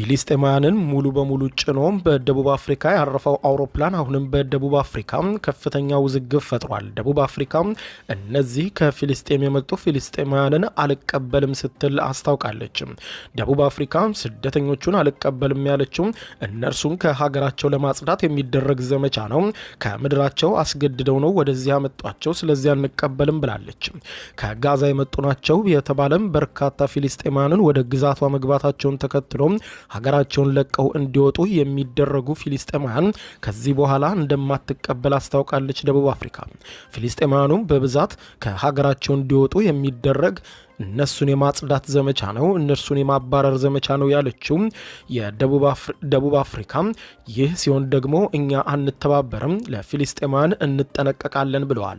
ፊሊስጤማውያንን ሙሉ በሙሉ ጭኖ በደቡብ አፍሪካ ያረፈው አውሮፕላን አሁንም በደቡብ አፍሪካ ከፍተኛ ውዝግብ ፈጥሯል። ደቡብ አፍሪካ እነዚህ ከፊሊስጤም የመጡ ፊሊስጤማውያንን አልቀበልም ስትል አስታውቃለች። ደቡብ አፍሪካ ስደተኞቹን አልቀበልም ያለችው እነርሱን ከሀገራቸው ለማጽዳት የሚደረግ ዘመቻ ነው፣ ከምድራቸው አስገድደው ነው ወደዚህ ያመጧቸው፣ ስለዚህ አንቀበልም ብላለች። ከጋዛ የመጡ ናቸው የተባለም በርካታ ፊሊስጤማውያንን ወደ ግዛቷ መግባታቸውን ተከትሎ ሀገራቸውን ለቀው እንዲወጡ የሚደረጉ ፊሊስጤማውያን ከዚህ በኋላ እንደማትቀበል አስታውቃለች። ደቡብ አፍሪካ ፊሊስጤማውያኑ በብዛት ከሀገራቸው እንዲወጡ የሚደረግ እነሱን የማጽዳት ዘመቻ ነው፣ እነርሱን የማባረር ዘመቻ ነው ያለችው የደቡብ አፍሪካ ይህ ሲሆን ደግሞ እኛ አንተባበርም፣ ለፊሊስጤማውያን እንጠነቀቃለን ብለዋል።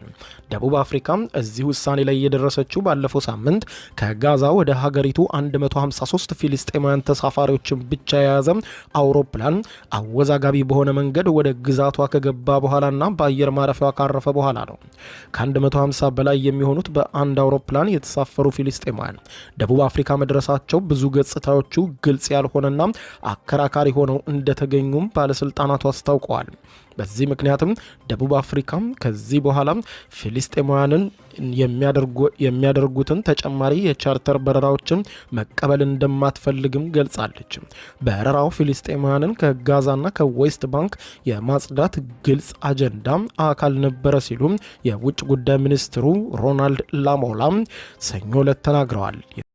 ደቡብ አፍሪካ እዚህ ውሳኔ ላይ የደረሰችው ባለፈው ሳምንት ከጋዛ ወደ ሀገሪቱ 153 ፊሊስጤማውያን ተሳፋሪዎችን ብቻ የያዘ አውሮፕላን አወዛጋቢ በሆነ መንገድ ወደ ግዛቷ ከገባ በኋላና በአየር ማረፊያዋ ካረፈ በኋላ ነው። ከ150 በላይ የሚሆኑት በአንድ አውሮፕላን የተሳፈሩ ፊሊስጤማውያን ደቡብ አፍሪካ መድረሳቸው ብዙ ገጽታዎቹ ግልጽ ያልሆነና አከራካሪ ሆነው እንደተገኙም ባለስልጣናቱ አስታውቀዋል። በዚህ ምክንያትም ደቡብ አፍሪካ ከዚህ በኋላ ፊሊስጤማውያንን የሚያደርጉትን ተጨማሪ የቻርተር በረራዎችን መቀበል እንደማትፈልግም ገልጻለች። በረራው ፊሊስጤማውያንን ከጋዛና ከዌስት ባንክ የማጽዳት ግልጽ አጀንዳ አካል ነበረ ሲሉ የውጭ ጉዳይ ሚኒስትሩ ሮናልድ ላሞላ ሰኞ ዕለት ተናግረዋል።